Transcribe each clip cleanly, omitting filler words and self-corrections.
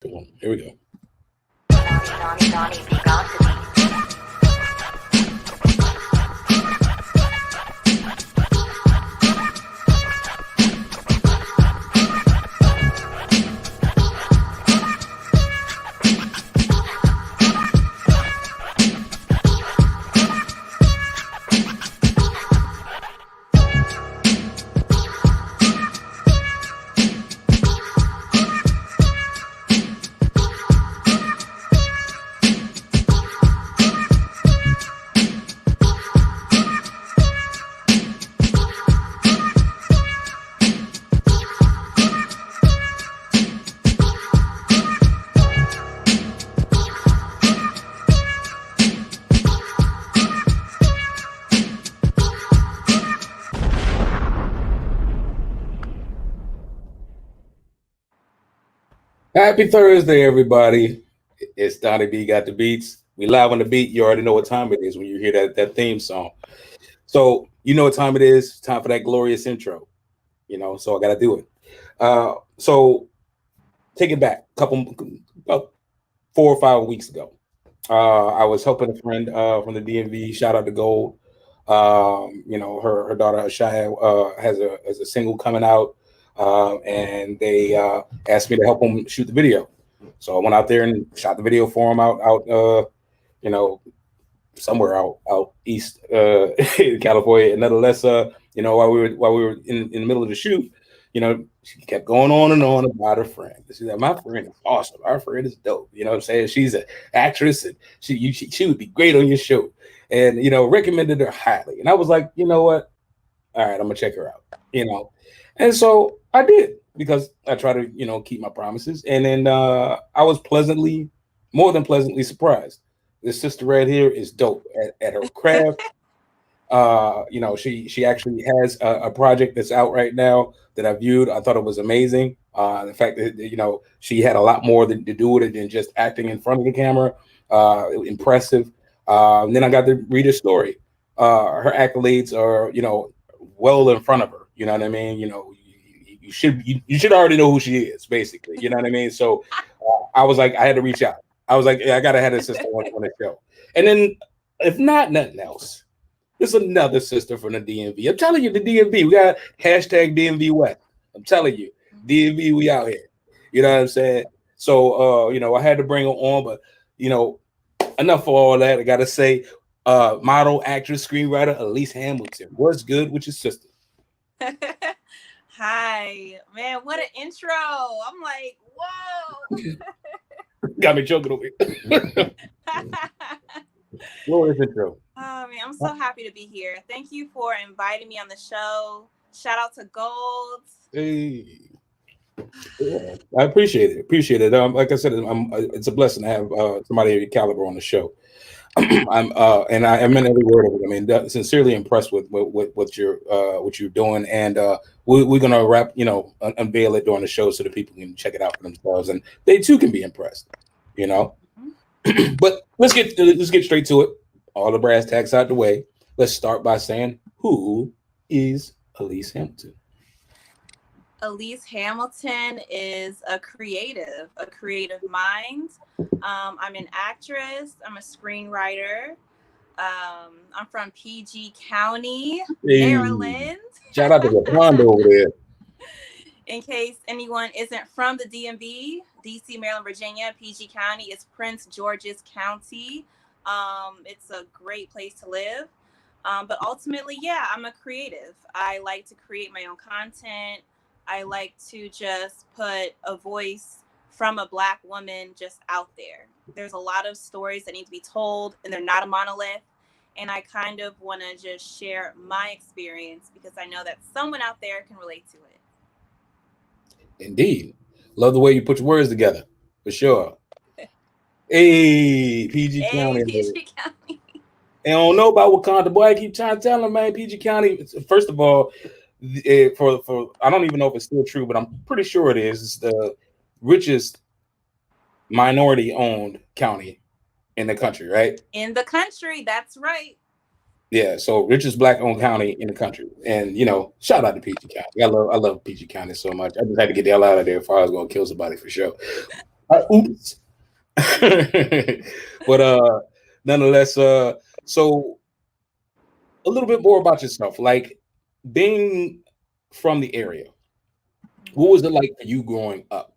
Cool. Here we go. Donnie B got to be. Happy Thursday, everybody. It's Donnie B got the beats. We live on the beat. You already know what time it is when you hear that theme song. So you know what time it is. Time for that glorious intro. So I got to do it. So take it back. About 4 or 5 weeks ago, I was helping a friend from the DMV. Shout out to Gold. Her daughter Shia has a single coming out. And they asked me to help them shoot the video. So I went out there and shot the video for them out somewhere out east in California. And nonetheless, while we were in the middle of the shoot, she kept going on and on about her friend. She said, "My friend is awesome. Our friend is dope. You know what I'm saying? She's an actress and she would be great on your show." And recommended her highly. And I was like, you know what? All right, I'm gonna check her out. And so I did, because I try to, keep my promises. And then I was more than pleasantly surprised. This sister right here is dope at her craft. She actually has a project that's out right now that I viewed. I thought it was amazing. The fact that, she had a lot more to do with it than just acting in front of the camera. Impressive. And then I got to read her story. Her accolades are, well in front of her. You know what I mean? You should already know who she is, basically. You know what I mean? So I was like, I had to reach out. I was like, I gotta have a sister on the show. And then, if not nothing else, there's another sister from the DMV. I'm telling you, the DMV. We got hashtag DMV West. I'm telling you, DMV, we out here. You know what I'm saying? So I had to bring her on, but enough for all that. I gotta say, model, actress, screenwriter, Alyse Hamilton. What's good with your sister? Hi, man, what an intro. I'm like, whoa. Got me choking over here. Glorious intro. Oh, man, I'm so happy to be here. Thank you for inviting me on the show. Shout out to Gold. Hey. Yeah, I appreciate it. Like I said, it's a blessing to have somebody of your caliber on the show. And I meant every word of it. I mean, sincerely impressed with what you're doing, and we're gonna unveil it during the show so that people can check it out for themselves, and they too can be impressed. But let's get straight to it. All the brass tacks out the way. Let's start by saying, who is Alyse Hamilton? Alyse Hamilton is a creative mind. I'm an actress. I'm a screenwriter. I'm from PG County, Maryland. Shout out to the pond over there. In case anyone isn't from the DMV, DC, Maryland, Virginia, PG County is Prince George's County. It's a great place to live. But ultimately, yeah, I'm a creative. I like to create my own content. I like to just put a voice from a Black woman just out there. There's a lot of stories that need to be told, and they're not a monolith. And I kind of want to just share my experience because I know that someone out there can relate to it. Indeed. Love the way you put your words together, for sure. Hey, PG County. PG County. And I don't know about Wakanda, boy. I keep trying to tell them, man, PG County, first of all, for I don't even know if it's still true, but I'm pretty sure it is. It's the richest minority-owned county in the country, right? In the country, that's right. Yeah, so richest Black-owned county in the country, and shout out to PG County. I love PG County so much. I just had to get the hell out of there before I was gonna kill somebody for sure. Oops. But nonetheless, so a little bit more about yourself, like being from the area. What was it like for you growing up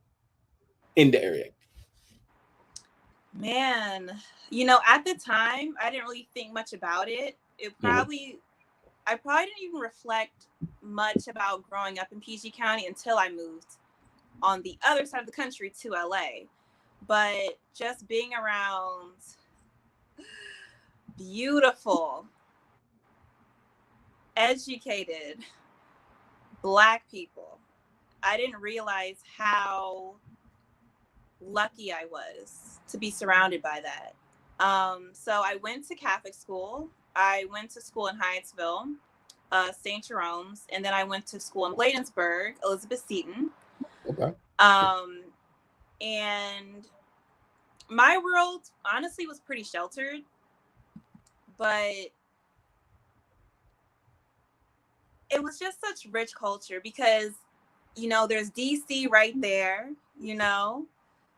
in the area? Man, you know, at the time, I didn't really think much about it. I probably didn't even reflect much about growing up in PG County until I moved on the other side of the country to LA. But just being around beautiful, educated Black people, I didn't realize how lucky I was to be surrounded by that. So I went to Catholic school. I went to school in Hyattsville, St. Jerome's, and then I went to school in Bladensburg, Elizabeth Seton. Okay. And my world honestly was pretty sheltered, but it was just such rich culture because, you know, there's DC right there, you know,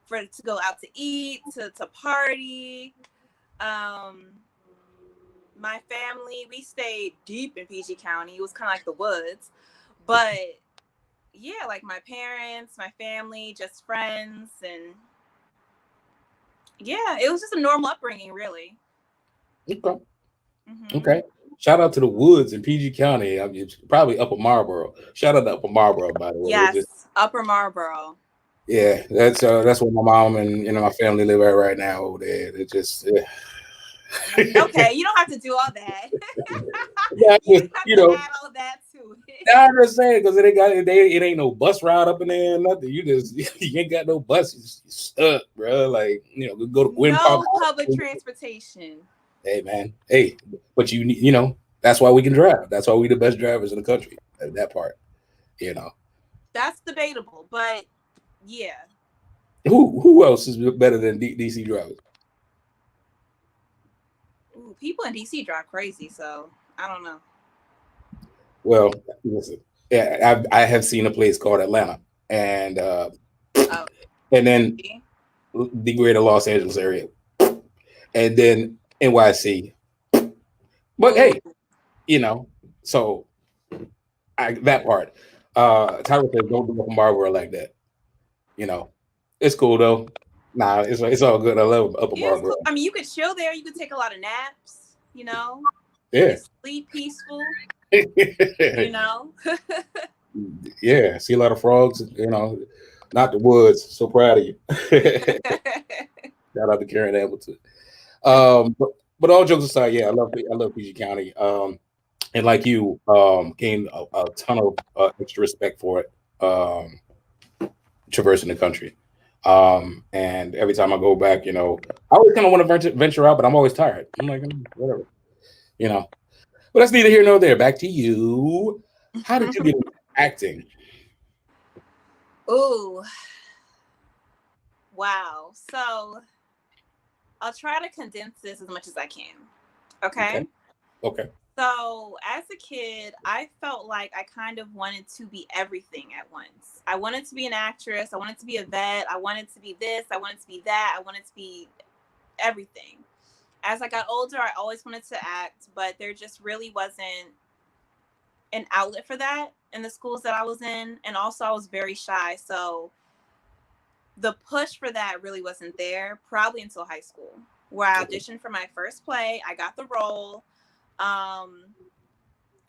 to go out to eat, to party. My family, we stayed deep in PG County. It was kind of like the woods, but yeah, like my parents, my family, just friends, and yeah, it was just a normal upbringing, really. Okay. Okay. Shout out to the woods in PG County. I mean, it's probably Upper Marlboro. Shout out to Upper Marlboro, by the way. Yes, Upper Marlboro. Yeah, that's where my mom and my family live at right now over there. It just Okay, you don't have to do all that. Yeah, You don't have to add all that to it. I'm just saying because it ain't no bus route up in there or nothing. You ain't got no bus. You're stuck, bro. Like go to Gwynn Park. No public transportation. Hey man, hey, but that's why we can drive. That's why we the best drivers in the country. That part, That's debatable, but yeah. Who else is better than DC drivers? Ooh, people in DC drive crazy, so I don't know. Well, listen, yeah, I have seen a place called Atlanta, and and then the greater Los Angeles area, and then NYC. But hey, so that part. Tyler says don't do Upper Marlboro like that. It's cool though. Nah, it's all good. I love Upper Marlboro. Cool. I mean, you could chill there. You could take a lot of naps. Yeah. You could sleep peaceful. Yeah, see a lot of frogs. Not the woods. So proud of you. Shout out to Karen Hamilton. But all jokes aside, yeah, I love PG County. And like you, gained a ton of extra respect for it. Traversing the country. And every time I go back, I always kind of want to venture out, but I'm always tired. I'm like, whatever, But that's neither here nor there. Back to you. How did you get into acting? Ooh. Wow. So I'll try to condense this as much as I can. Okay. So as a kid, I felt like I kind of wanted to be everything at once. I wanted to be an actress. I wanted to be a vet. I wanted to be this. I wanted to be that. I wanted to be everything. As I got older, I always wanted to act, but there just really wasn't an outlet for that in the schools that I was in. And also I was very shy. So the push for that really wasn't there probably until high school, where I auditioned for my first play. I got the role.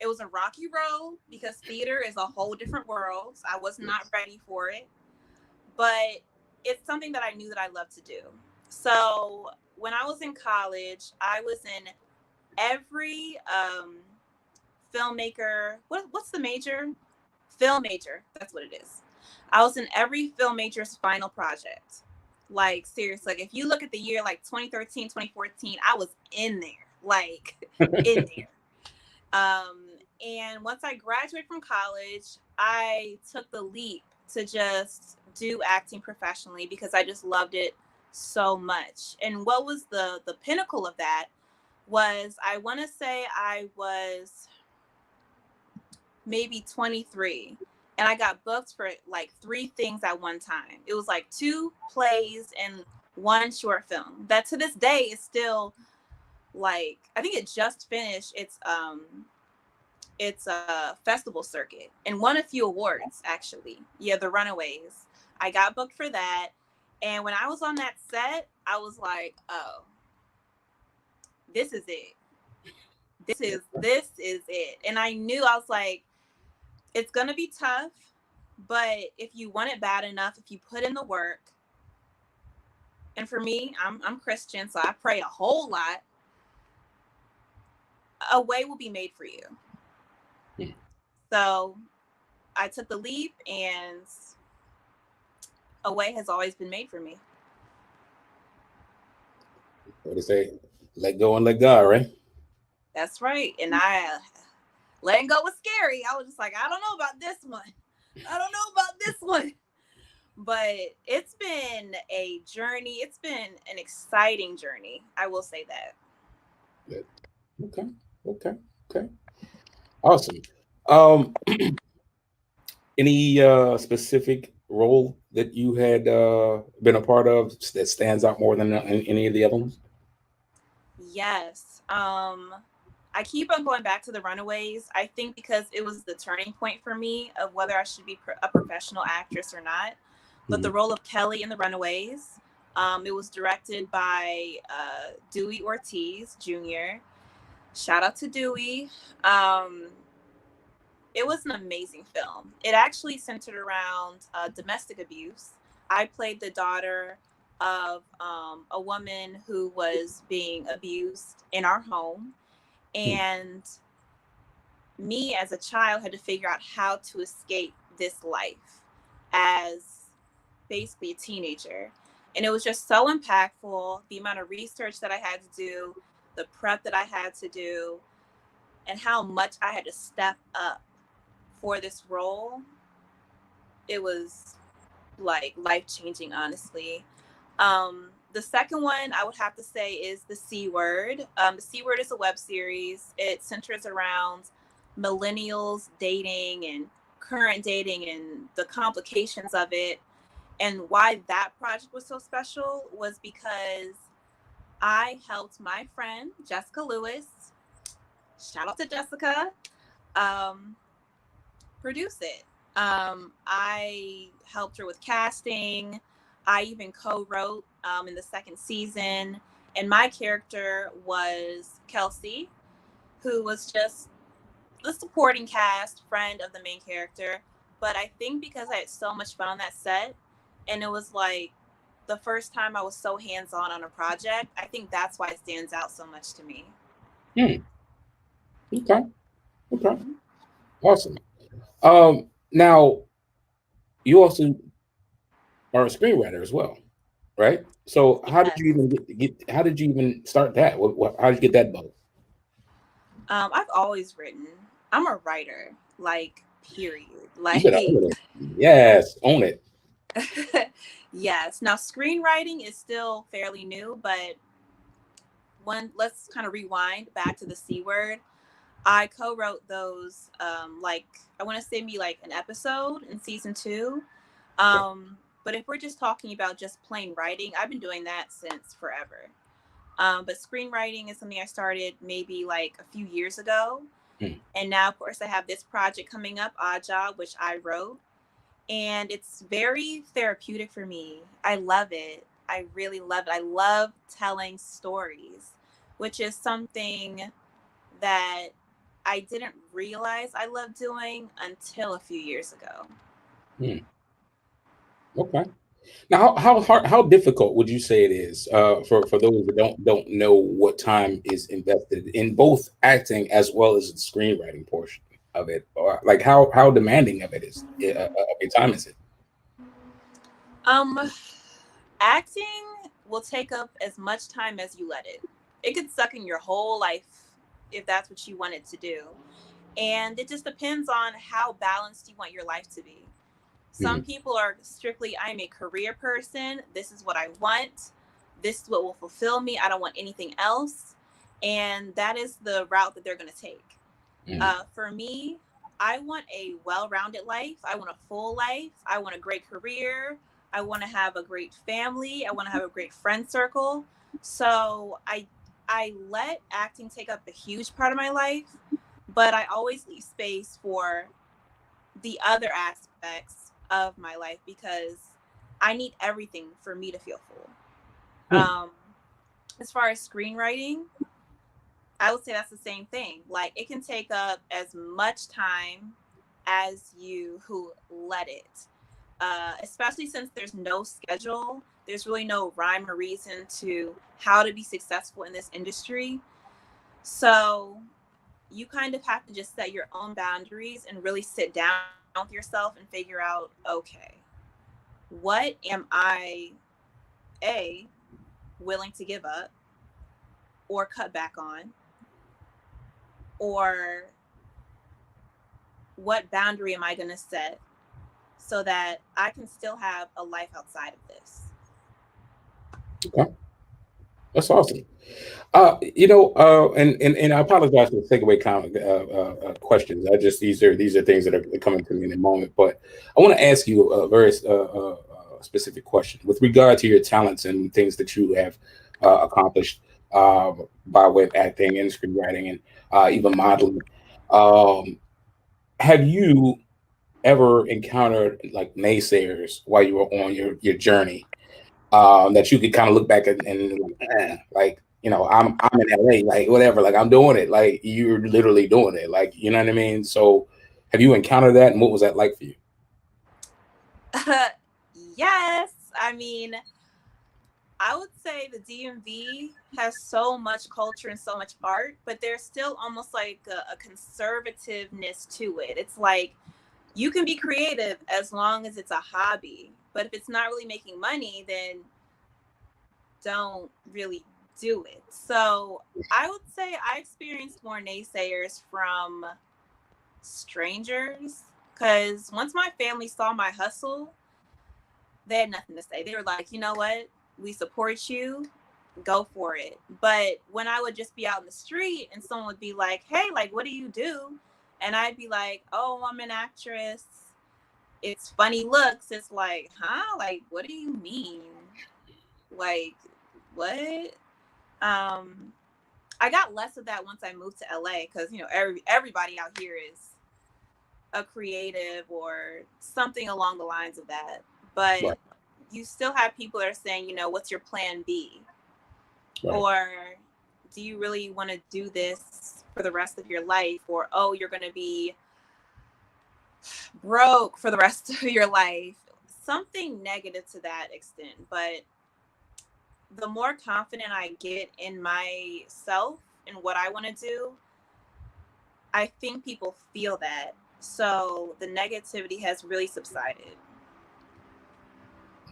It was a rocky road because theater is a whole different world. I was not ready for it, but it's something that I knew that I loved to do. So when I was in college, I was in every filmmaker. What's the major? Film major. That's what it is. I was in every film major's final project. Like seriously, like if you look at the year like 2013, 2014, I was in there, like in there. And once I graduated from college, I took the leap to just do acting professionally because I just loved it so much. And what was the pinnacle of that was, I want to say I was maybe 23, and I got booked for like 3 things at one time. It was like 2 plays and 1 short film that to this day is still like, I think it just finished its a festival circuit and won a few awards actually. Yeah, The Runaways. I got booked for that, and when I was on that set, I was like, oh, this is it. This is it. And I knew, I was like, it's gonna be tough, but if you want it bad enough, if you put in the work, and for me, I'm Christian, so I pray a whole lot, a way will be made for you. Yeah. So I took the leap, and a way has always been made for me. What they say, let go and let God, right? That's right. And I letting go was scary. I was just like, I don't know about this one. I don't know about this one. But it's been a journey. It's been an exciting journey. I will say that. Good. Okay. Awesome. Any specific role that you had been a part of that stands out more than any of the other ones? Yes. I keep on going back to The Runaways. I think because it was the turning point for me of whether I should be a professional actress or not. But the role of Kelly in The Runaways, it was directed by Dewey Ortiz Jr. Shout out to Dewey. It was an amazing film. It actually centered around domestic abuse. I played the daughter of a woman who was being abused in our home. And me as a child had to figure out how to escape this life as basically a teenager. And it was just so impactful, the amount of research that I had to do, the prep that I had to do, and how much I had to step up for this role. It was like life-changing, honestly. The second one I would have to say is The C Word. The C Word is a web series. It centers around millennials dating and current dating and the complications of it. And why that project was so special was because I helped my friend, Jessica Lewis, shout out to Jessica, produce it. I helped her with casting. I even co-wrote in the second season. And my character was Kelsey, who was just the supporting cast friend of the main character. But I think because I had so much fun on that set, and it was like the first time I was so hands-on on a project, I think that's why it stands out so much to me. Okay. Awesome. Now you also are a screenwriter as well, right? So how did you even get how did you even start that? How did you get that bug? I've always written. I'm a writer, like, period. Like, You better own it. Yes, own it. Yes. Now, screenwriting is still fairly new, but let's kind of rewind back to The C Word. I co-wrote those, like, I want to say maybe like an episode in season 2. But if we're just talking about just plain writing, I've been doing that since forever. But screenwriting is something I started maybe like a few years ago. And now, of course, I have this project coming up, Odd Job, which I wrote. And it's very therapeutic for me. I love it. I really love it. I love telling stories, which is something that I didn't realize I loved doing until a few years ago. Okay. Now, how difficult would you say it is for those that don't know what time is invested in both acting as well as the screenwriting portion of it, or like how demanding of it is of your time is it? Acting will take up as much time as you let it. It could suck in your whole life if that's what you want it to do. And it just depends on how balanced you want your life to be. Some people are strictly, I'm a career person. This is what I want. This is what will fulfill me. I don't want anything else. And that is the route that they're going to take. For me, I want a well-rounded life. I want a full life. I want a great career. I want to have a great family. I want to have a great friend circle. So I let acting take up a huge part of my life, but I always leave space for the other aspects of my life because I need everything for me to feel full. As far as screenwriting, I would say that's the same thing. Like it can take up as much time as you who let it. Especially since there's no schedule, there's really no rhyme or reason to how to be successful in this industry. So you kind of have to just set your own boundaries and really sit down with yourself and figure out, okay, what am I willing to give up or cut back on, or what boundary am I going to set so that I can still have a life outside of this? Okay, that's awesome. And I apologize for the takeaway questions. These are things that are coming to me in a moment. But I want to ask you a very specific question with regard to your talents and things that you have accomplished by way of acting and screenwriting and even modeling. Have you ever encountered like naysayers while you were on your journey? That you could kind of look back and like, I'm in LA, like whatever, like I'm doing it, like you're literally doing it, like, you know what I mean? So have you encountered that, and what was that like for you? Yes. I mean, I would say the DMV has so much culture and so much art, but there's still almost like a conservativeness to it. It's like you can be creative as long as it's a hobby, but if it's not really making money, then don't really do it. So I would say I experienced more naysayers from strangers because once my family saw my hustle, they had nothing to say. They were like, you know what? We support you. Go for it. But when I would just be out in the street and someone would be like, hey, like, what do you do? And I'd be like, oh, I'm an actress. It's funny looks. It's like, huh? Like, what do you mean? Like, what? I got less of that once I moved to LA because, everybody out here is a creative or something along the lines of that. But Right. you still have people that are saying, what's your plan B? Right. Or do you really want to do this for the rest of your life? Or, oh, you're going to be broke for the rest of your life. Something negative to that extent. But the more confident I get in myself and what I want to do, I think people feel that. So the negativity has really subsided.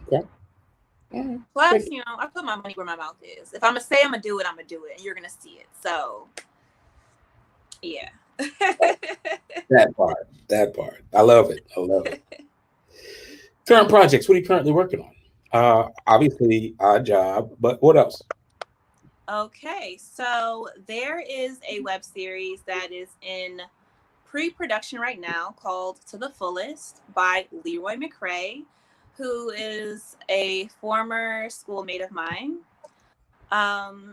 Okay. All Plus, right. I put my money where my mouth is. If I'm going to say I'm going to do it, I'm going to do it. And you're going to see it. So, yeah. That part. I love it. Current projects. What are you currently working on? Obviously, Odd Job, but what else? Okay, so there is a web series that is in pre-production right now called To the Fullest by Leroy McRae, who is a former schoolmate of mine.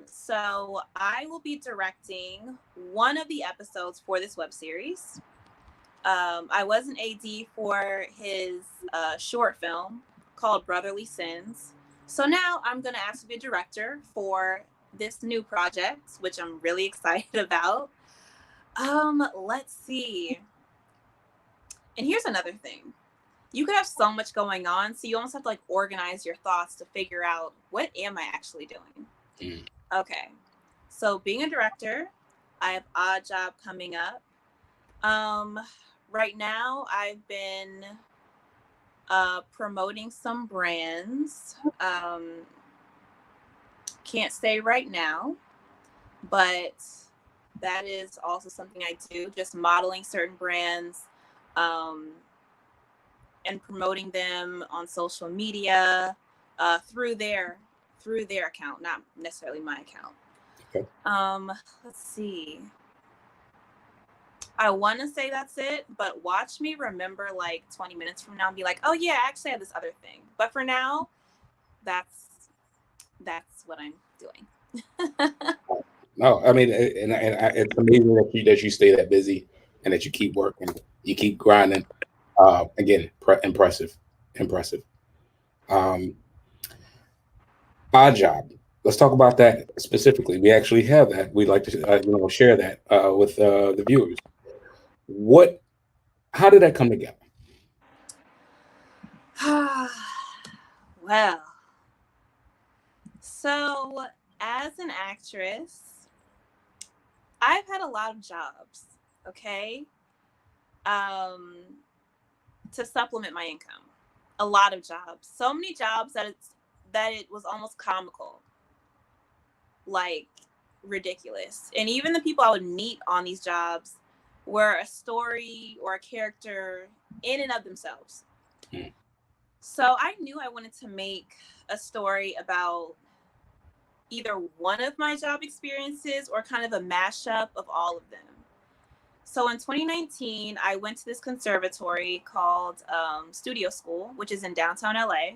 So I will be directing one of the episodes for this web series. I was an AD for his short film called Brotherly Sins. So now I'm going to ask to be a director for this new project, which I'm really excited about. Let's see. And here's another thing. You could have so much going on, so you almost have to like organize your thoughts to figure out what am I actually doing? Okay. So being a director, I have Odd Job coming up. Right now I've been promoting some brands. Can't say right now, but that is also something I do, just modeling certain brands and promoting them on social media through their account, not necessarily my account. Okay. Let's see. I want to say that's it, but watch me remember like 20 minutes from now and be like, oh yeah, I actually have this other thing. But for now, that's what I'm doing. No, I mean, it's amazing that you stay that busy and that you keep working, you keep grinding. Again, impressive. Um, Odd job. Let's talk about that specifically. We actually have that. We'd like to, share that with the viewers. How did that come together? Well, so as an actress, I've had a lot of jobs, okay, to supplement my income. A lot of jobs, so many jobs that it was almost comical, like ridiculous. And even the people I would meet on these jobs were a story or a character in and of themselves. Mm. So I knew I wanted to make a story about either one of my job experiences or kind of a mashup of all of them. So in 2019, I went to this conservatory called Studio School, which is in downtown LA.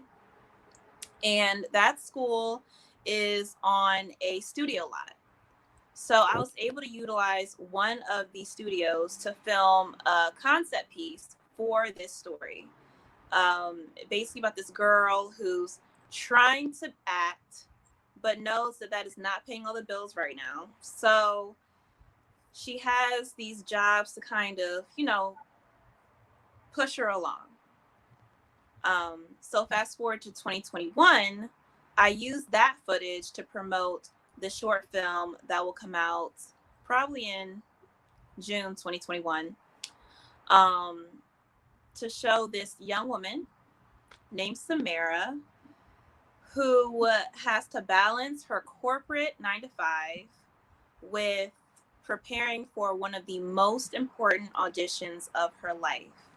And that school is on a studio lot. So I was able to utilize one of the studios to film a concept piece for this story. Basically about this girl who's trying to act, but knows that is not paying all the bills right now. So she has these jobs to kind of, push her along. So fast forward to 2021, I used that footage to promote the short film that will come out probably in June 2021, to show this young woman named Samara who has to balance her corporate 9-to-5 with preparing for one of the most important auditions of her life.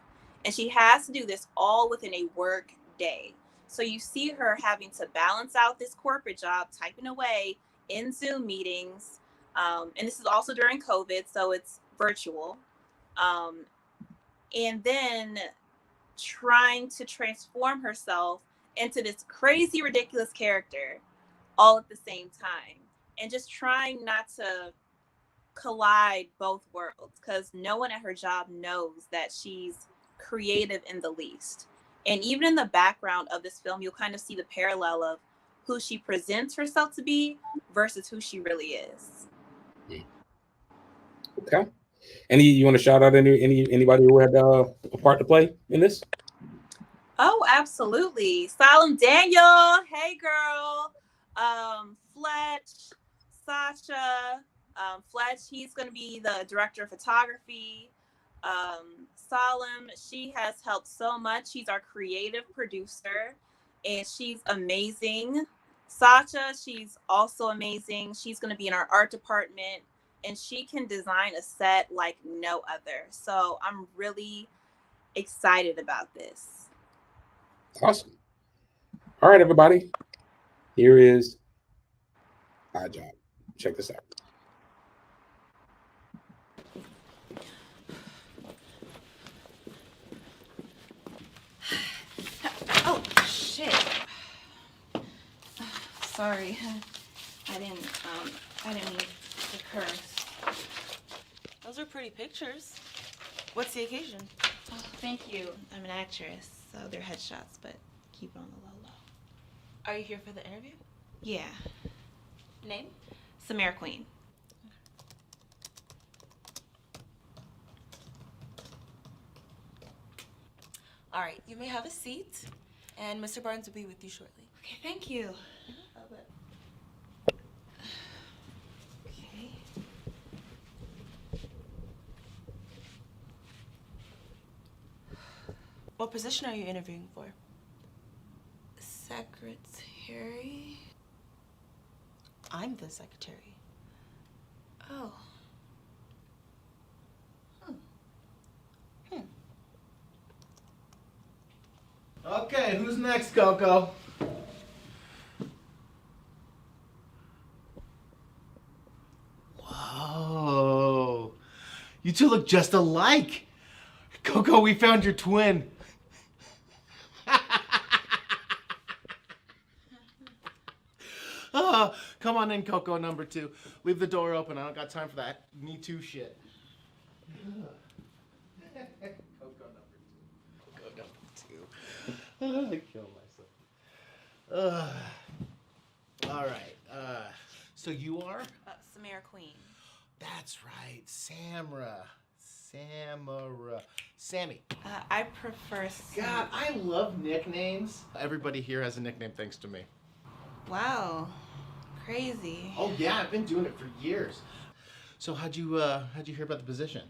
And she has to do this all within a work day. So you see her having to balance out this corporate job, typing away in Zoom meetings. And this is also during COVID, so it's virtual. And then trying to transform herself into this crazy, ridiculous character all at the same time. And just trying not to collide both worlds, because no one at her job knows that she's creative in the least. And even in the background of this film, you'll kind of see the parallel of who she presents herself to be versus who she really is. Okay. You want to shout out anybody who had a part to play in this? Oh, absolutely. Solemn Daniel. Hey, girl. Fletch, Sasha. Fletch, he's going to be the director of photography. Solemn, she has helped so much. She's our creative producer, and she's amazing. Sasha, she's also amazing. She's going to be in our art department, and she can design a set like no other. So I'm really excited about this. Awesome. All right, everybody. Here is our job. Check this out. Oh, shit. Sorry. I didn't mean to curse. Those are pretty pictures. What's the occasion? Oh, thank you. I'm an actress, so they're headshots, but keep it on the low. Are you here for the interview? Yeah. Name? Samara Queen. All right, you may have a seat, and Mr. Barnes will be with you shortly. Okay, thank you. Okay. What position are you interviewing for? Secretary. I'm the secretary. Oh. Okay, who's next, Coco? Whoa. You two look just alike. Coco, we found your twin. Oh, come on in, Coco number 2. Leave the door open. I don't got time for that Me Too shit. Coco number 2. I kill myself. All right. So you are? Samara Queen. That's right, Samara. Sammy. I prefer Sam. God, I love nicknames. Everybody here has a nickname thanks to me. Wow, crazy. Oh yeah, I've been doing it for years. So how'd you hear about the position?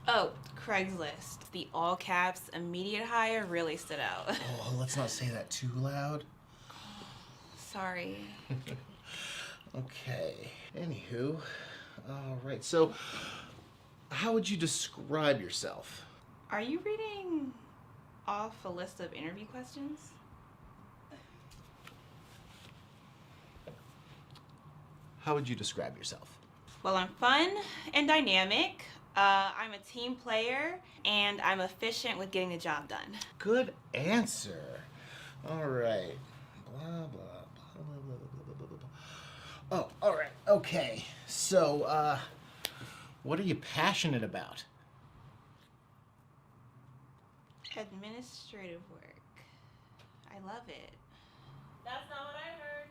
Oh, Craigslist. The all caps immediate hire really stood out. Oh, let's not say that too loud. Sorry. Okay. Anywho, all right. So, how would you describe yourself? Are you reading off a list of interview questions? How would you describe yourself? Well, I'm fun and dynamic. I'm a team player, and I'm efficient with getting the job done. Good answer. All right. Blah, blah, blah, blah, blah, blah, blah, blah, blah. Oh, all right. Okay. So, what are you passionate about? Administrative work. I love it. That's not what I heard.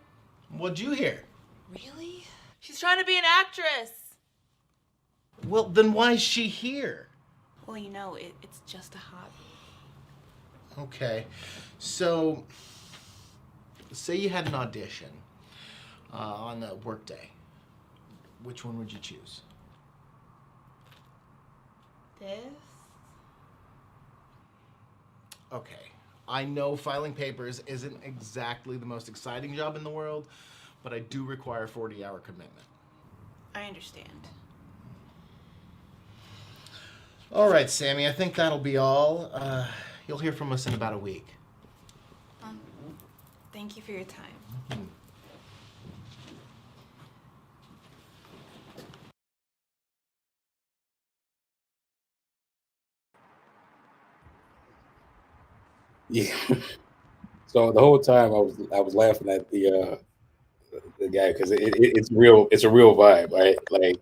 What'd you hear? Really? She's trying to be an actress. Well, then why is she here? Well, you know, it's just a hobby. Okay. So, say you had an audition on a work day. Which one would you choose? This? Okay. I know filing papers isn't exactly the most exciting job in the world, but I do require a 40-hour commitment. I understand. All right, Sammy, I think that'll be all. You'll hear from us in about a week. Thank you for your time. Yeah. So the whole time I was laughing at the guy because it's real. It's a real vibe, right? Like,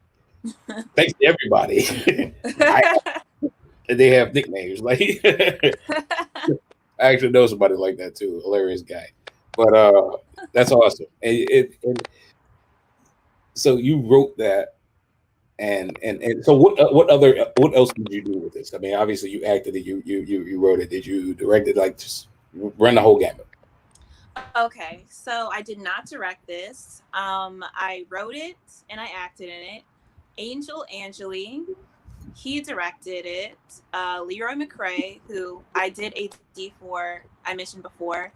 thanks to everybody. They have nicknames. Like, I actually know somebody like that too. Hilarious guy. But that's awesome. And so you wrote that, and so what else did you do with this? I mean, obviously you acted it, you wrote it. Did you direct it? Like, just run the whole gamut. Okay, so I did not direct this. I wrote it and I acted in it. Angel Angeli, he directed it. Leroy McCrae, who I did AD for, I mentioned before,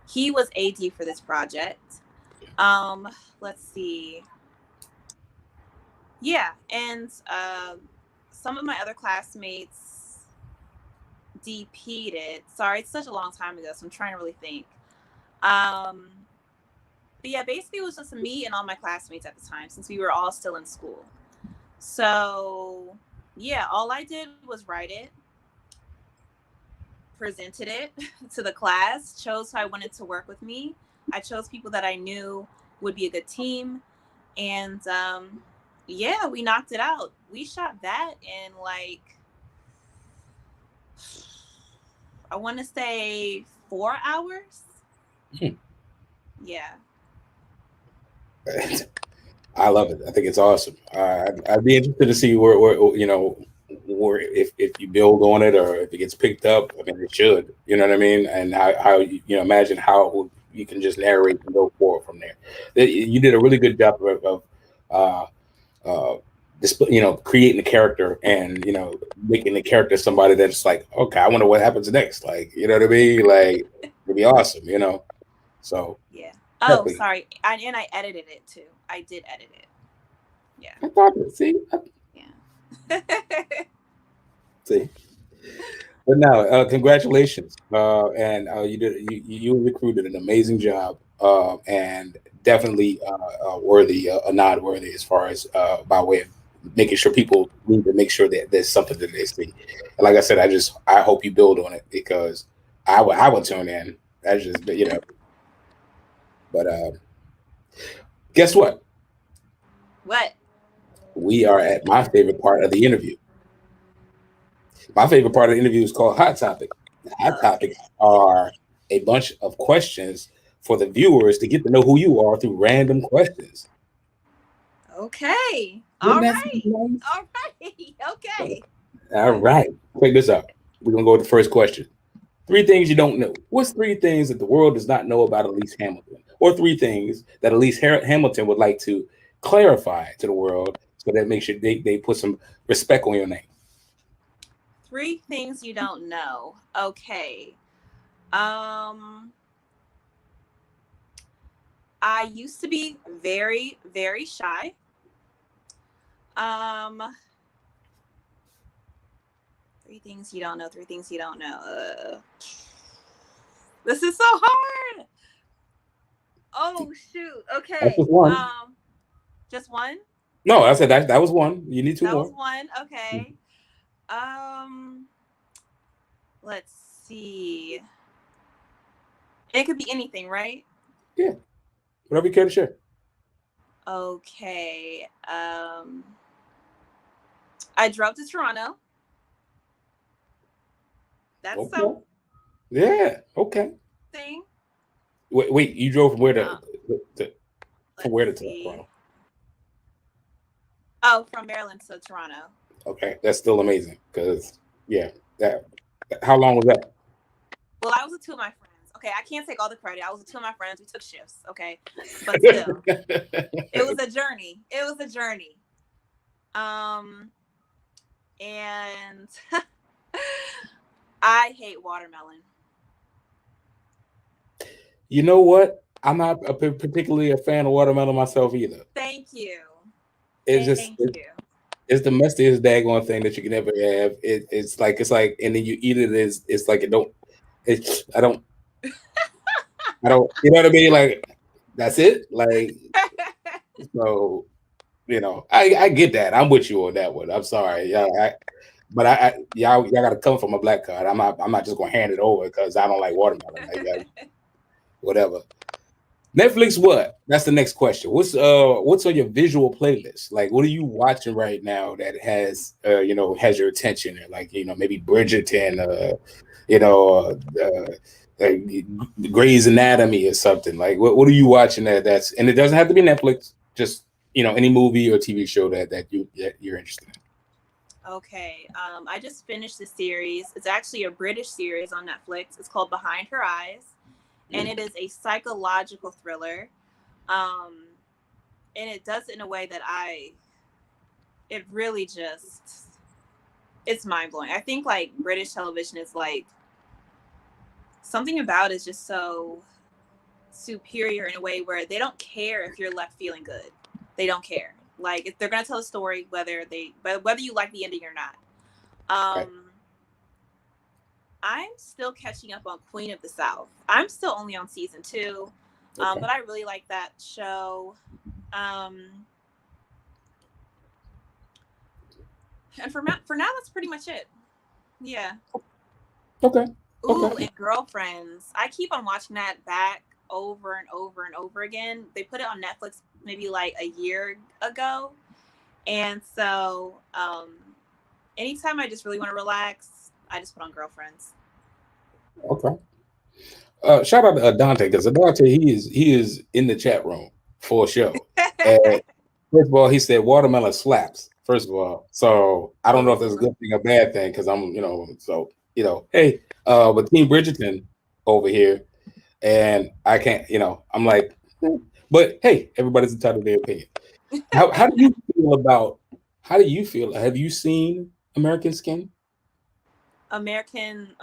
he was AD for this project. Let's see. Yeah, and some of my other classmates DP'd it. Sorry, it's such a long time ago, so I'm trying to really think. But yeah, basically it was just me and all my classmates at the time, since we were all still in school. So yeah, all I did was write it, presented it to the class, chose who I wanted to work with me. I chose people that I knew would be a good team. And yeah, we knocked it out. We shot that in, like, I want to say 4 hours. Yeah. I love it. I think it's awesome. I'd be interested to see where where if you build on it or if it gets picked up. I mean, it should. You know what I mean? And how you imagine how you can just narrate and go forward from there. You did a really good job of creating the character and making the character somebody that's like, okay, I wonder what happens next. Like, you know what I mean? Like, it'd be awesome. So Yeah. definitely. Oh, sorry. And I edited it too. I did edit it. Yeah. I thought that. See. Yeah. See. But now, congratulations, and you recruited an amazing job, and definitely worthy, a nod worthy as far as by way of making sure people need to make sure that there's something that they see. And like I said, I hope you build on it because I would tune in. That's just, you know. But guess what? What? We are at my favorite part of the interview. My favorite part of the interview is called Hot Topic. Hot Topics are a bunch of questions for the viewers to get to know who you are through random questions. Okay. Wouldn't All that right. sound nice? All right. Okay. All right. Check this out. We're going to go with the first question. 3 things you don't know. What's 3 things that the world does not know about Alyse Hamilton? Or 3 things that Alyse Hamilton would like to clarify to the world so that makes sure they put some respect on your name? 3 things you don't know. Okay. I used to be very, very shy. 3 things you don't know. 3 things you don't know. This is so hard. Oh shoot. Okay. That's just one. Just one? No, I said that was one. You need 2 That more. was one. Okay. Let's see. It could be anything, right? Yeah. Whatever you care to share. Okay. I drove to Toronto. That's Okay. something. Yeah. Okay. Wait, you drove from where to Toronto? Oh, from Maryland to Toronto. Okay, that's still amazing. Because how long was that? Well, I was with 2 of my friends. Okay, I can't take all the credit. I was with 2 of my friends. We took shifts. Okay, but still, it was a journey. It was a journey. And I hate watermelon. You know what? I'm not particularly a fan of watermelon myself either. Thank you. It's the messiest daggone thing that you can ever have. It's like, and then you eat it. It's like I don't. You know what I mean? Like that's it. Like so, you know, I get that. I'm with you on that one. I'm sorry, y'all got to come from a black card. I'm not just gonna hand it over because I don't like watermelon. Whatever. Netflix, what? That's the next question. What's on your visual playlist? Like, what are you watching right now that has has your attention? Like, maybe Bridgerton, Grey's Anatomy or something. Like, what are you watching that's, and it doesn't have to be Netflix, just any movie or TV show that you're interested in. Okay. I just finished the series. It's actually a British series on Netflix. It's called Behind Her Eyes. And it is a psychological thriller. And it does it in a way that it really just, it's mind-blowing. I think like British television is like, something about it is just so superior in a way where they don't care if you're left feeling good. They don't care. Like if they're gonna tell a story, whether you like the ending or not. Right. I'm still catching up on Queen of the South. I'm still only on season 2, Okay. but I really like that show. And for now, that's pretty much it. Yeah. Okay. Ooh, Okay. and Girlfriends. I keep on watching that back over and over and over again. They put it on Netflix maybe like a year ago. And so anytime I just really want to relax, I just put on Girlfriends. Okay. Shout out to Dante, because Dante, he is in the chat room for a show. And first of all, he said watermelon slaps. First of all, so I don't know if that's a good thing or bad thing, because I'm, hey, but Team Bridgerton over here, and I can't, I'm like, but hey, everybody's entitled to their opinion. How do you feel about? How do you feel? Have you seen American Skin? I'm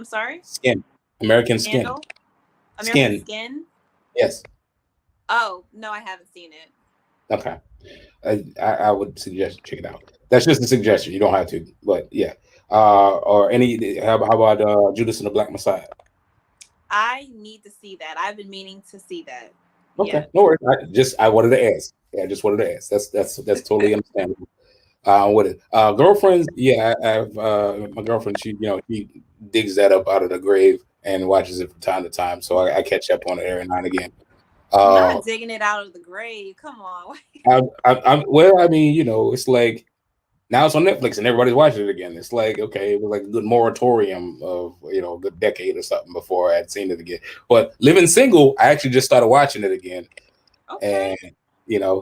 sorry? Skin. American Skin. Scandal? American Skin? Yes. Oh, no, I haven't seen it. Okay. I would suggest check it out. That's just a suggestion. You don't have to, but yeah. Or how about Judas and the Black Messiah? I need to see that. I've been meaning to see that. Okay, Yeah. no worries. I wanted to ask. Yeah, I just wanted to ask. That's totally understandable. With it, girlfriends. Yeah, I have my girlfriend. She digs that up out of the grave and watches it from time to time. So I catch up on it every now and again. Not digging it out of the grave. Come on. Well, I mean, it's like now it's on Netflix and everybody's watching it again. It's like, okay, it was like a good moratorium of a good decade or something before I had seen it again. But Living Single, I actually just started watching it again. Okay. And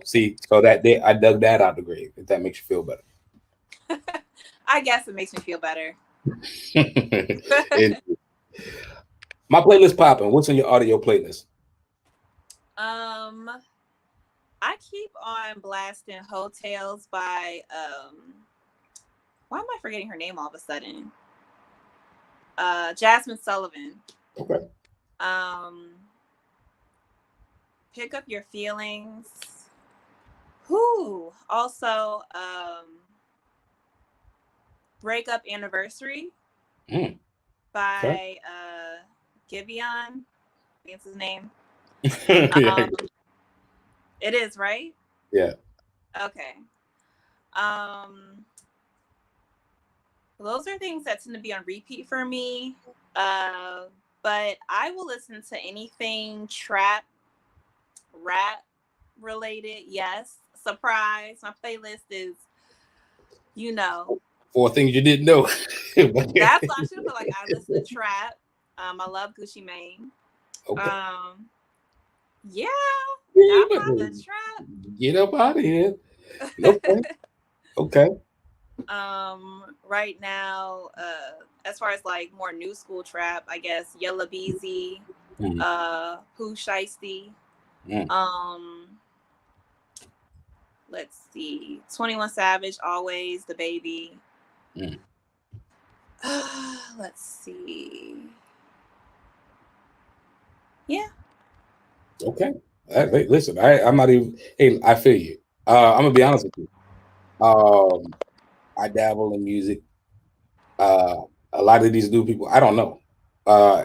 see, so that day I dug that out the grave, if that makes you feel better. I guess it makes me feel better. My playlist popping. What's on your audio playlist? I keep on blasting Hotels by why am I forgetting her name all of a sudden? Jasmine Sullivan. Okay. Pick Up Your Feelings. Who also Breakup Anniversary by Giveon. I think it's his name. It is, right? Yeah. Okay. Those are things that tend to be on repeat for me. But I will listen to anything trap, rap related. Yes. Surprise. My playlist is, 4 things you didn't know. That's what I should put. Like, I listen to trap. I love Gucci Mane. Okay. Yeah. Yeah, I'm on the trap. get up out of here. Okay. Okay. Right now, as far as like more new school trap, I guess Yella Beezy, Pooh Shiesty, let's see, 21 Savage, Always, The Baby. Let's see. Yeah. Okay. Hey, listen, I'm not even. Hey, I feel you. I'm gonna be honest with you. I dabble in music. A lot of these new people, I don't know.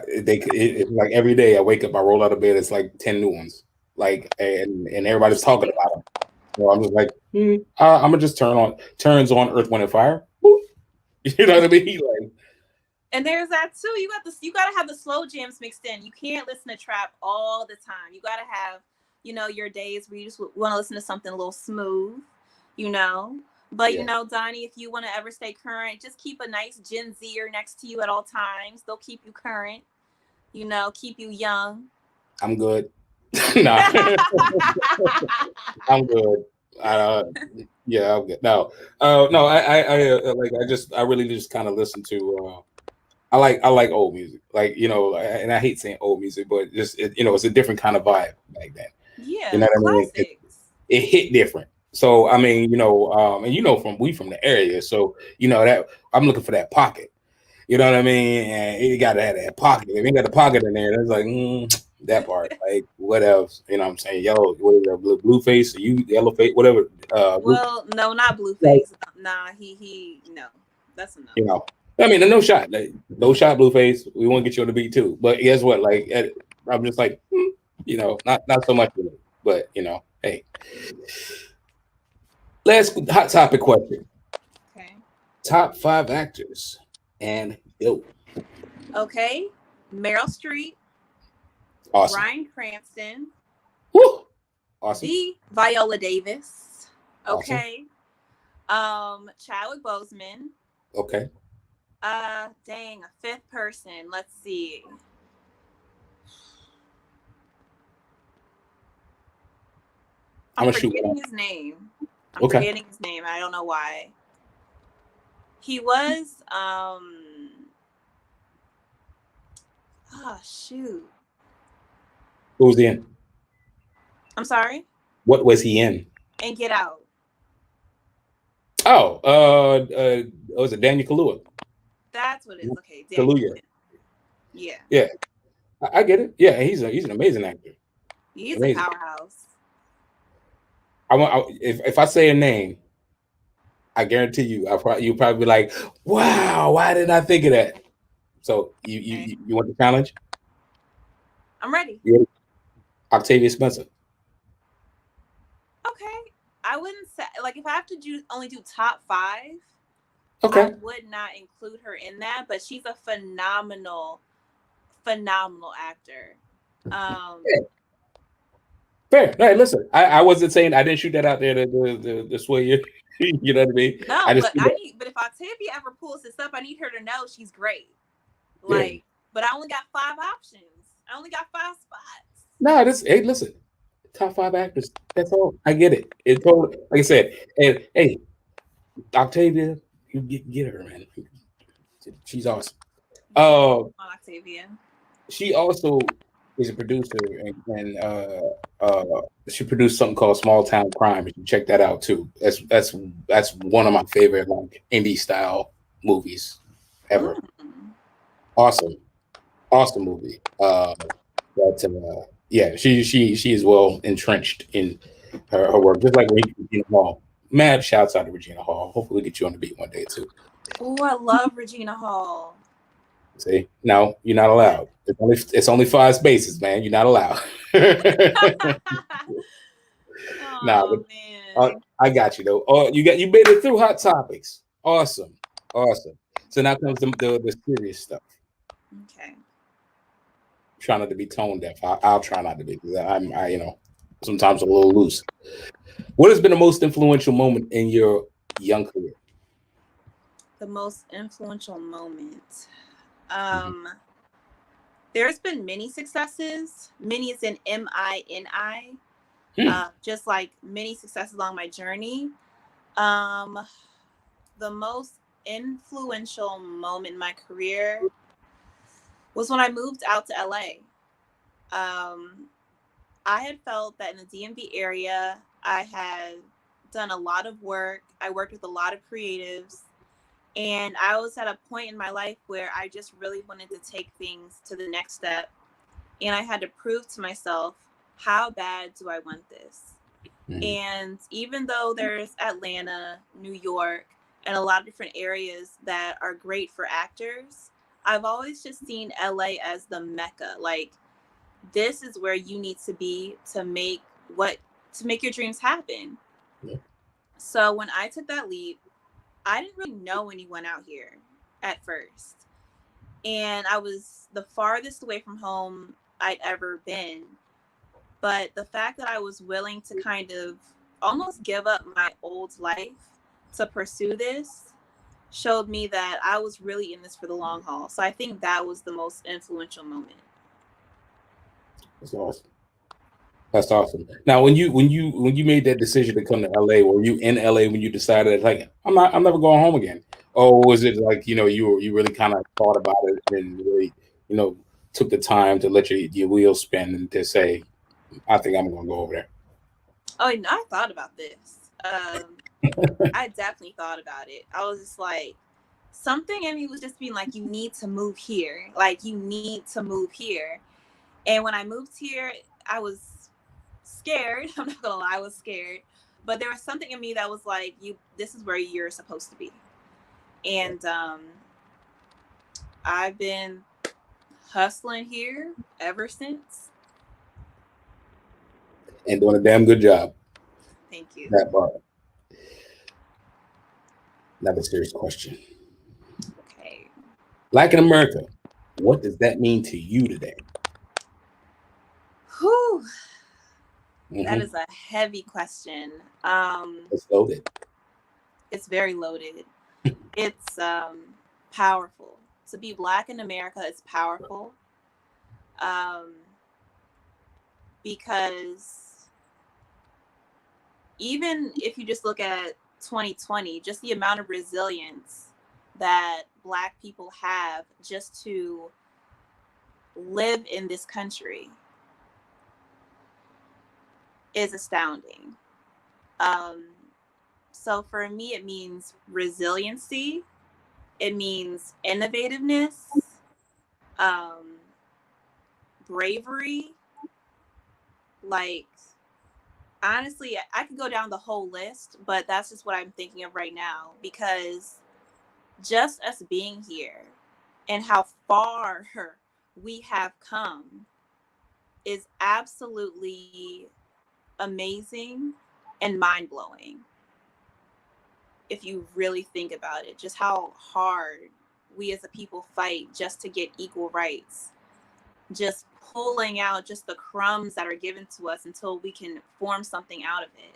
It's like every day I wake up, I roll out of bed, it's like 10 new ones. Like, and everybody's talking about them. So I'm just like, I'm gonna just turns on Earth, Wind, and Fire. Boop. You know what I mean? Like, and there's that too. You gotta have the slow jams mixed in. You can't listen to trap all the time. You gotta have, your days where you just want to listen to something a little smooth, But Donnie, if you want to ever stay current, just keep a nice Gen Zer next to you at all times. They'll keep you current, keep you young. I'm good. No, I'm good. Yeah, I'm good. No, no. I really just kind of listen to. I like old music, and I hate saying old music, but just it's a different kind of vibe like that. Yeah, you know what classics. I mean? It hit different. So I mean, and we from the area, so that I'm looking for that pocket. You know what I mean? And you got to have that pocket. If you got the pocket in there, that's like that part. Like what else? You know what I'm saying? Yellow, what is that? Blue face? Yellow face? Whatever. Well, no, not Blueface. Nah, he no. That's enough. I mean, no shot, no shot, Blueface. We want to get you on the beat too. But guess what? Like, I'm just like, not so much, but hey. Last hot topic question. Okay. Top 5 actors and go. Okay. Meryl Streep. Awesome. Bryan Cranston. Woo! Awesome. The Viola Davis. Okay. Awesome. Chadwick Boseman. Okay. Dang, a 5th person. Let's see. I'm forgetting his name. Forgetting his name. I don't know why. He was shoot. Who was he in? I'm sorry? What was he in? And Get Out. Oh, was it Daniel Kaluuya? That's what it is. Okay, Daniel. Yeah. Yeah. I get it. Yeah, he's an amazing actor. He's amazing. A powerhouse. If I say a name, I guarantee you, you'll probably be like, "Wow, why did I think of that?" So you want the challenge? I'm ready. Octavia Spencer. Okay. I wouldn't say, like, if I have to only do top 5, Okay. I would not include her in that, but she's a phenomenal actor. Fair. All right, listen. I wasn't saying, I didn't shoot that out there to sway you. You know what I mean? No, I just but if Octavia ever pulls this up, I need her to know she's great. Like, yeah. but I only got 5 options. I only got 5 spots. No, hey, listen. Top 5 actors. That's all. I get it. It's totally, like I said, and hey, Octavia, you get her, man. She's awesome. On Octavia. She also is a producer, and she produced something called Small Town Crime. You can check that out too. That's one of my favorite like indie style movies ever. Awesome movie. Yeah, she is well entrenched in her work, just like Regina Hall. Mad shouts out to Regina Hall. Hopefully, we get you on the beat one day too. Oh, I love Regina Hall. See, no, you're not allowed. It's only 5 spaces, man. You're not allowed. Oh, man. I got you though. Oh, you made it through Hot Topics. Awesome. So now comes the serious stuff. Okay. Try not to be tone deaf. I'll try not to be, because sometimes a little loose. What has been the most influential moment in your young career? The most influential moment. There's been many successes. Many is in MINI. Just like many successes along my journey. The most influential moment in my career was when I moved out to LA. I had felt that in the DMV area, I had done a lot of work. I worked with a lot of creatives. And I was at a point in my life where I just really wanted to take things to the next step. And I had to prove to myself, how bad do I want this? And even though there's Atlanta, New York, and a lot of different areas that are great for actors, I've always just seen LA as the Mecca. Like, this is where you need to be to make your dreams happen. Yeah. So when I took that leap, I didn't really know anyone out here at first. And I was the farthest away from home I'd ever been. But the fact that I was willing to kind of almost give up my old life to pursue this showed me that I was really in this for the long haul. So I think that was the most influential moment. That's awesome. Now, when you made that decision to come to LA, were you in LA when you decided, like, I'm never going home again? Or was it like, you really kind of thought about it and really, took the time to let your wheels spin and to say, I think I'm going to go over there? Oh, I thought about this. I definitely thought about it. I was just like, something in me was just being like, you need to move here. Like, you need to move here. And when I moved here, I was scared. I'm not gonna lie, I was scared. But there was something in me that was like, this is where you're supposed to be. And I've been hustling here ever since. And doing a damn good job. Thank you. That part. Another serious question. Okay. Black in America, what does that mean to you today? Whew. That is a heavy question. It's loaded. It's very loaded. It's powerful. To be Black in America is powerful. Because even if you just look at 2020, just the amount of resilience that Black people have just to live in this country is astounding. So for me, it means resiliency. It means innovativeness, bravery. Like, honestly, I could go down the whole list, but that's just what I'm thinking of right now, because just us being here and how far we have come is absolutely amazing and mind-blowing. If you really think about it, just how hard we as a people fight just to get equal rights, just pulling out just the crumbs that are given to us until we can form something out of it.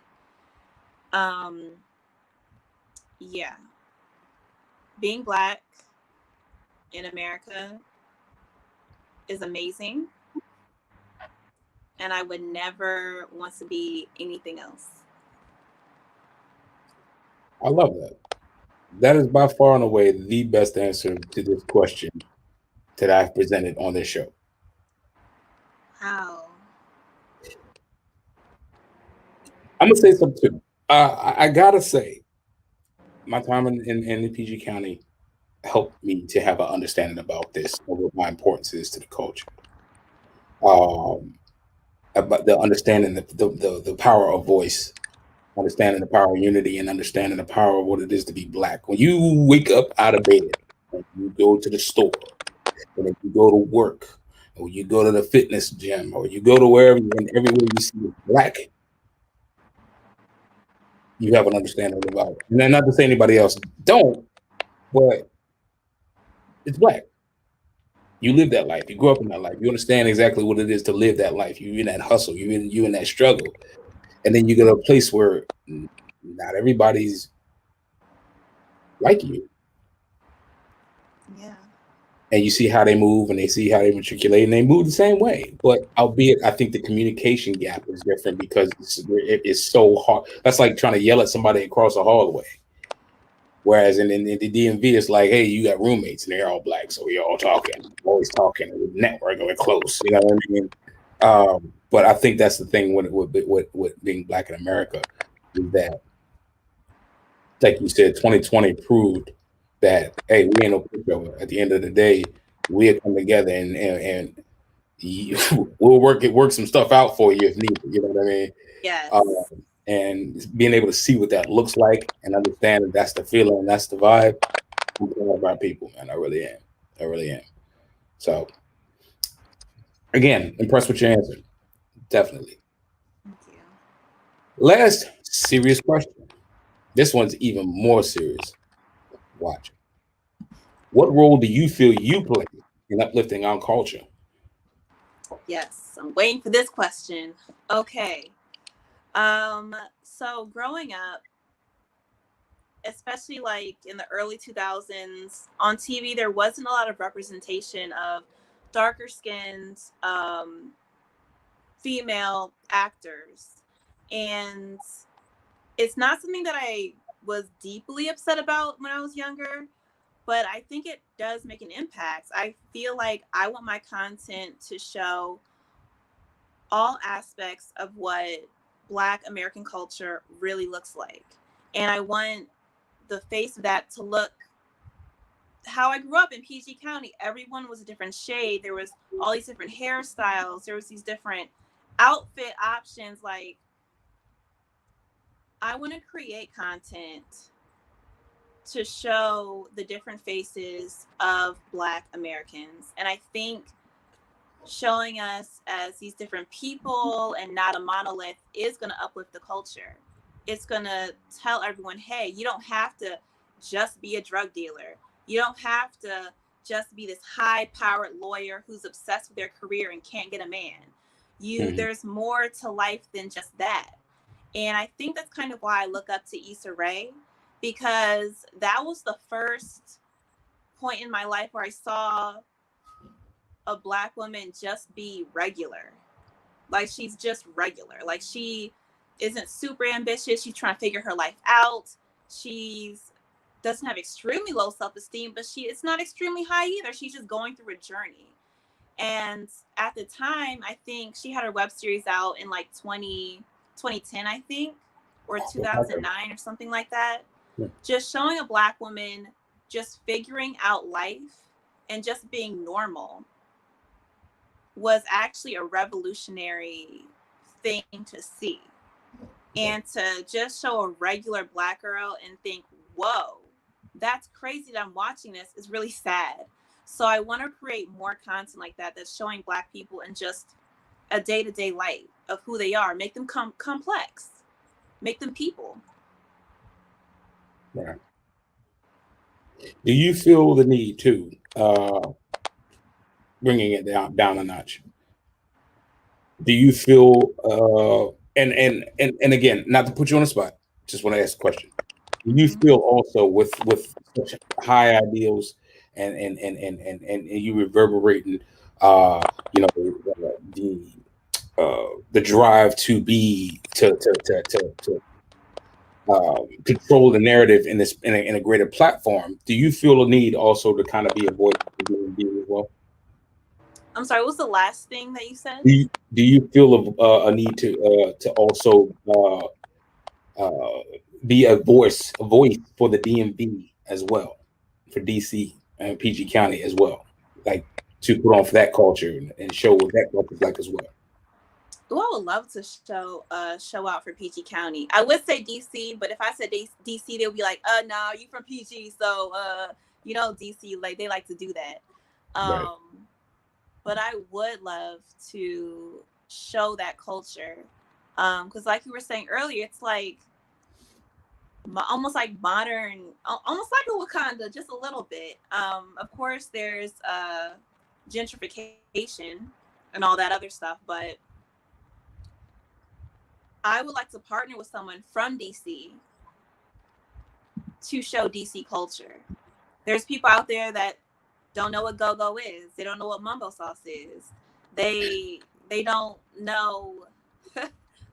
Yeah, being Black in America is amazing, and I would never want to be anything else. I love that. That is by far and away the best answer to this question that I've presented on this show. How? I'm gonna say something too. I gotta say, my time in the PG County helped me to have an understanding about this and what my importance is to the culture. About the understanding the power of voice, understanding the power of unity, and understanding the power of what it is to be Black. When you wake up out of bed, and you go to the store, and if you go to work, or you go to the fitness gym, or you go to wherever, and everywhere you see Black, you have an understanding about it. And then not to say anybody else don't, but it's Black. You live that life. You grew up in that life. You understand exactly what it is to live that life. You in that hustle. You in that struggle. And then you get to a place where not everybody's like you. Yeah. And you see how they move, and they see how they matriculate, and they move the same way. But albeit, I think the communication gap is different because it's so hard. That's like trying to yell at somebody across a hallway. Whereas in the DMV, it's like, hey, you got roommates, and they're all Black, so we're all talking, always talking, we're networking, we're close. You know what I mean? But I think that's the thing with being Black in America is that, like you said, 2020 proved that, hey, we ain't no pushover. At the end of the day, we'll come together and we'll work some stuff out for you if needed. You know what I mean? Yes. And being able to see what that looks like and understand that that's the feeling and that's the vibe. I'm proud of our people, man. I really am. I really am. So, again, impressed with your answer. Definitely. Thank you. Last serious question. This one's even more serious. Watch. What role do you feel you play in uplifting our culture? Yes, I'm waiting for this question. Okay. So growing up, especially like in the early 2000s, on TV, there wasn't a lot of representation of darker skinned female actors. And it's not something that I was deeply upset about when I was younger, but I think it does make an impact. I feel like I want my content to show all aspects of what Black American culture really looks like. And I want the face of that to look how I grew up in PG County. Everyone was a different shade. There was all these different hairstyles. There was these different outfit options. Like, I want to create content to show the different faces of Black Americans. And I think showing us as these different people and not a monolith is going to uplift the culture. It's going to tell everyone, hey, you don't have to just be a drug dealer. You don't have to just be this high-powered lawyer who's obsessed with their career and can't get a man. There's more to life than just that. And I think that's kind of why I look up to Issa Rae, because that was the first point in my life where I saw a Black woman just be regular. Like, she's just regular. Like, she isn't super ambitious. She's trying to figure her life out. She's doesn't have extremely low self-esteem, but it's not extremely high either. She's just going through a journey. And at the time, I think she had her web series out in like 2010, I think, or 2009 or something like that. Yeah. Just showing a Black woman just figuring out life and just being normal was actually a revolutionary thing to see. And to just show a regular Black girl and think, whoa, that's crazy that I'm watching this is really sad. So I want to create more content like that that's showing Black people in just a day-to-day life of who they are, make them complex. make them people. Right. Do you feel the need to bringing it down a notch? Do you feel and again, not to put you on the spot, just want to ask a question. Do you feel also with such high ideals and you reverberating you know the drive to be to control the narrative in this in a greater platform? Do you feel a need also to kind of be a voice for D&D as well? I'm sorry, what was the last thing that you said? Do you feel a need to also be a voice for the DMV as well, for DC and PG County as well, like to put on for that culture and show what that culture is like as well? Oh, I would love to show out for PG County. I would say DC, but if I said DC, they'll be like, no, you from PG, so you know, DC, like they like to do that. Right. But I would love to show that culture, because like you were saying earlier, it's like almost like modern, almost like a Wakanda, just a little bit. Of course, there's gentrification and all that other stuff, but I would like to partner with someone from DC to show DC culture. There's people out there that don't know what go-go is. They don't know what mumbo sauce is. They don't know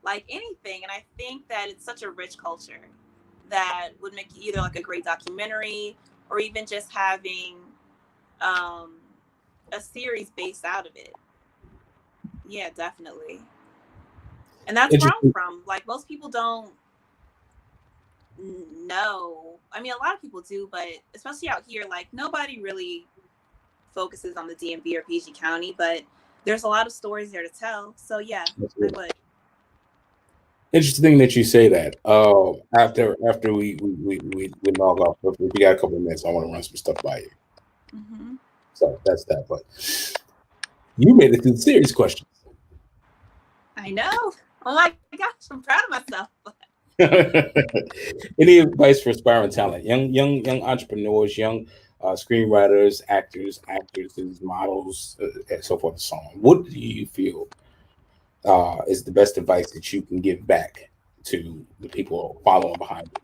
like anything. And I think that it's such a rich culture that would make either like a great documentary or even just having a series based out of it. Yeah, definitely. And that's where I'm from. Like most people don't know. I mean, a lot of people do, but especially out here, like nobody really focuses on the DMV or PG County, but there's a lot of stories there to tell. So yeah, I would. Interesting that you say that. After we log off, if we got a couple of minutes, I want to run some stuff by you. Mm-hmm. So that's that. But you made it through the series questions. I know. Oh my gosh, I'm proud of myself. Any advice for aspiring talent, young entrepreneurs, young screenwriters, actors, actresses, models, and so forth and so on? What do you feel is the best advice that you can give back to the people following behind you?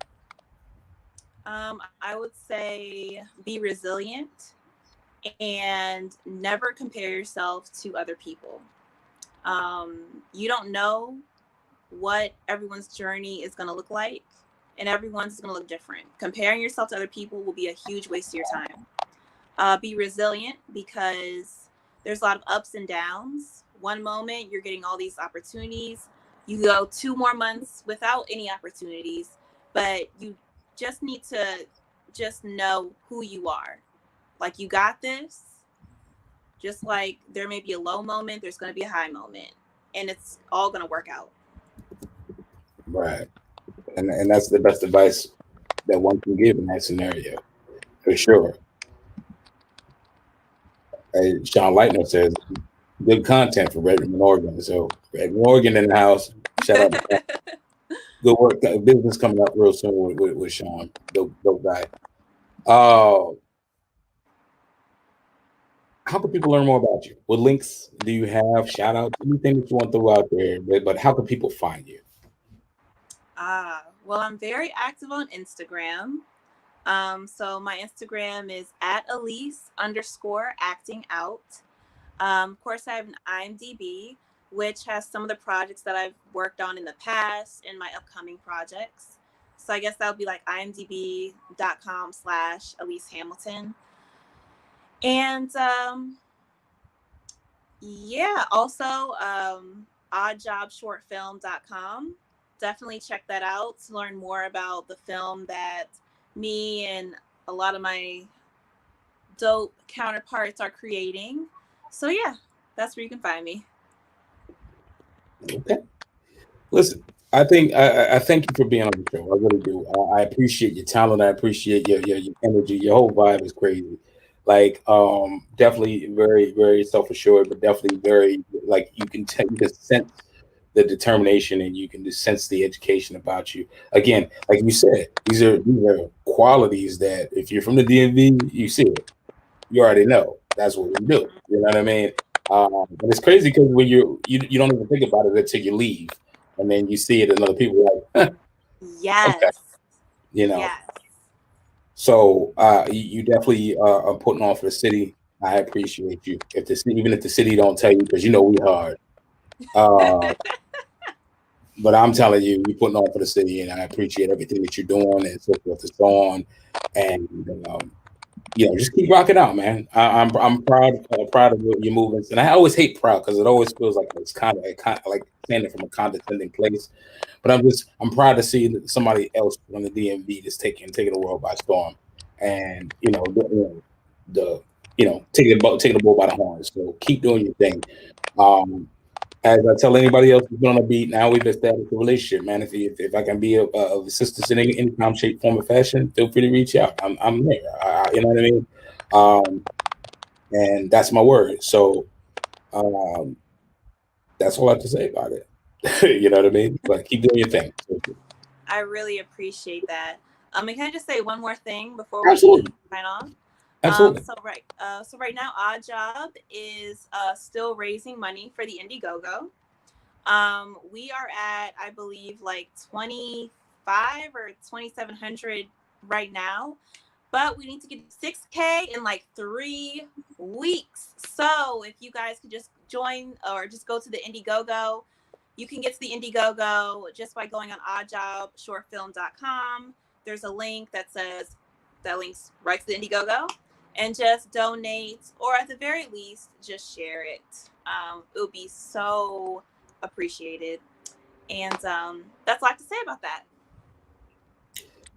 I would say be resilient and never compare yourself to other people. You don't know what everyone's journey is going to look like, and everyone's going to look different. Comparing yourself to other people will be a huge waste of your time. Be resilient because there's a lot of ups and downs. One moment you're getting all these opportunities, you go 2 more months without any opportunities, but you just need to just know who you are. Like, you got this. Just like there may be a low moment, there's going to be a high moment, and it's all going to work out. Right. And that's the best advice that one can give in that scenario, for sure. Sean Lightner says, good content for Redmond, Oregon. So Redmond, Oregon in the house. Shout out. Good work. Business coming up real soon with Sean. Dope guy. How can people learn more about you? What links do you have? Shout out, anything that you want to throw out there, but how can people find you? Well, I'm very active on Instagram. So my Instagram is at Alyse_acting out. Of course, I have an IMDb, which has some of the projects that I've worked on in the past and my upcoming projects. So I guess that would be like imdb.com/Alyse Hamilton. And yeah, also oddjobshortfilm.com. Definitely check that out to learn more about the film that me and a lot of my dope counterparts are creating. So yeah, that's where you can find me. Okay. Listen, I think I thank you for being on the show. I really do. I appreciate your talent. I appreciate your energy. Your whole vibe is crazy. Like, definitely very, very self-assured, but definitely very, like, you can sense the determination, and you can just sense the education about you. Again, like you said, these are qualities that if you're from the DMV, you see it. You already know that's what we do. You know what I mean? And it's crazy because when you don't even think about it until you leave, and then you see it in other people like, Yes. okay, you know. Yes. So you definitely are putting on for the city. I appreciate you. Even if the city don't tell you, because you know we hard. But I'm telling you, you're putting on for the city, and I appreciate everything that you're doing and so forth and so on. And just keep rocking out, man. I'm proud of your movements, and I always hate proud because it always feels like it's kind of like saying it from a condescending place. But I'm proud to see somebody else from the DMV just taking the world by storm, and taking the bull by the horns. So keep doing your thing. As I tell anybody else who's been on a beat, now we've established a relationship, man. If I can be of assistance in any kind, shape, form, or fashion, feel free to reach out. I'm there. You know what I mean? And that's my word. So that's all I have to say about it. You know what I mean? But keep doing your thing. I really appreciate that. And can I just say one more thing before we Absolutely. sign off? Absolutely. So right now, Odd Job is still raising money for the Indiegogo. We are at, I believe, like 25 or 2,700 right now, but we need to get 6K in like 3 weeks. So if you guys could just join or just go to the Indiegogo, you can get to the Indiegogo just by going on oddjobshortfilm.com. There's a link that links right to the Indiegogo, and just donate, or at the very least, just share it. It would be so appreciated. And that's all I have to say about that.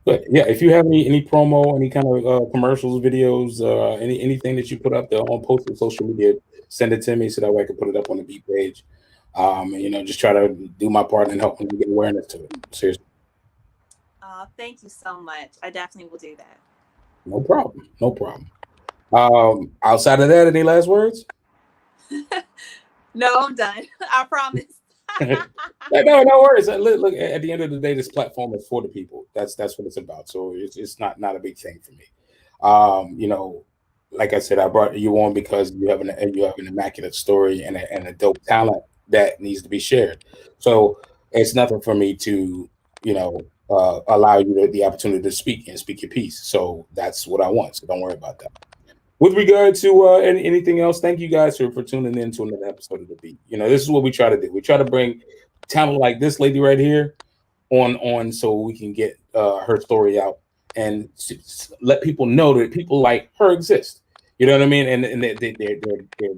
But yeah, if you have any promo, any kind of commercials, videos, anything that you put up there on post on social media, send it to me so that way I can put it up on the beat page. And just try to do my part and help them get awareness to it. Seriously. Thank you so much. I definitely will do that. No problem. No problem. Outside of that, any last words? No, I'm done. I promise. No worries. Look, at the end of the day, this platform is for the people. That's what it's about. So it's not a big thing for me. Like I said, I brought you on because you have an immaculate story and a dope talent that needs to be shared. So it's nothing for me to allow you the opportunity to speak your piece. So that's what I want. So don't worry about that. With regard to anything else, thank you guys for tuning in to another episode of The Beat. This is what we try to do. We try to bring talent like this lady right here on so we can get her story out and let people know that people like her exist. You know what I mean? And they're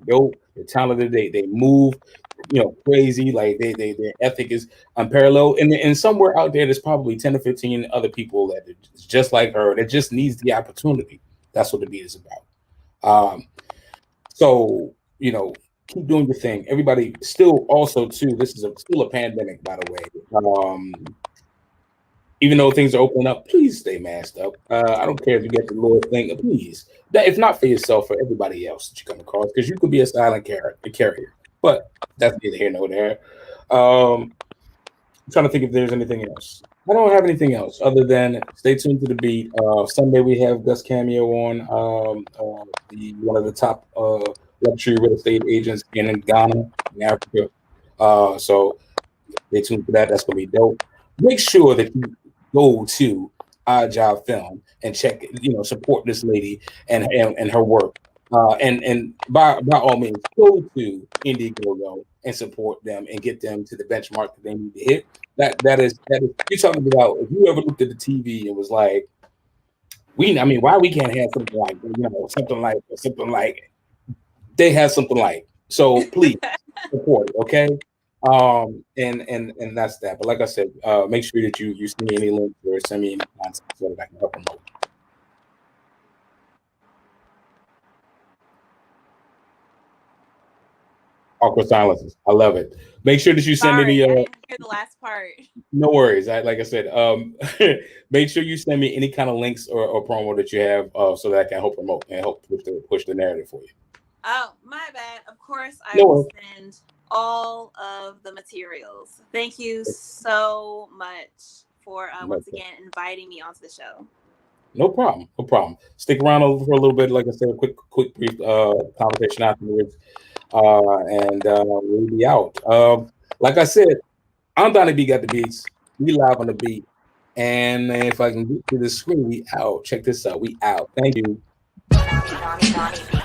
dope, they're talented, they move, crazy, like their ethic is unparalleled. And somewhere out there, there's probably 10 or 15 other people that is just like her that just needs the opportunity. That's what The Beat is about. So keep doing your thing. Everybody still also too, this is still a pandemic, by the way. Even though things are opening up, please stay masked up. I don't care if you get the little thing, please. If not for yourself, for everybody else that you come across, because you could be a silent carrier. But that's neither here nor there. I'm trying to think if there's anything else. I don't have anything else other than stay tuned to The Beat. Sunday we have Gus Cameo on, one of the top luxury real estate agents in Ghana, in Africa. So stay tuned for that. That's gonna be dope. Make sure that you go to Odd Job Film and check, support this lady and her work. And by all means, go to Indiegogo and support them and get them to the benchmark that they need to hit. That is you're talking about. If you ever looked at the TV and was like, why we can't have something like they have something like. So please support it, okay? And that's that. But like I said, make sure that you send me any links or send me any content so that I can help promote. Awkward silences. I love it. Make sure that you send Sorry, me I didn't hear the last part. No worries. Like I said, make sure you send me any kind of links or promo that you have so that I can help promote and help push the narrative for you. Oh, my bad. Of course, I will send all of the materials. Thank you so much for once again inviting me onto the show. No problem. No problem. Stick around for a little bit. Like I said, a quick brief conversation afterwards, and we'll be out. Like I said, I'm Donnie B. Got the Beats. We live on the beat. And if I can get to the screen, we out. Check this out. We out. Thank you. Donnie B.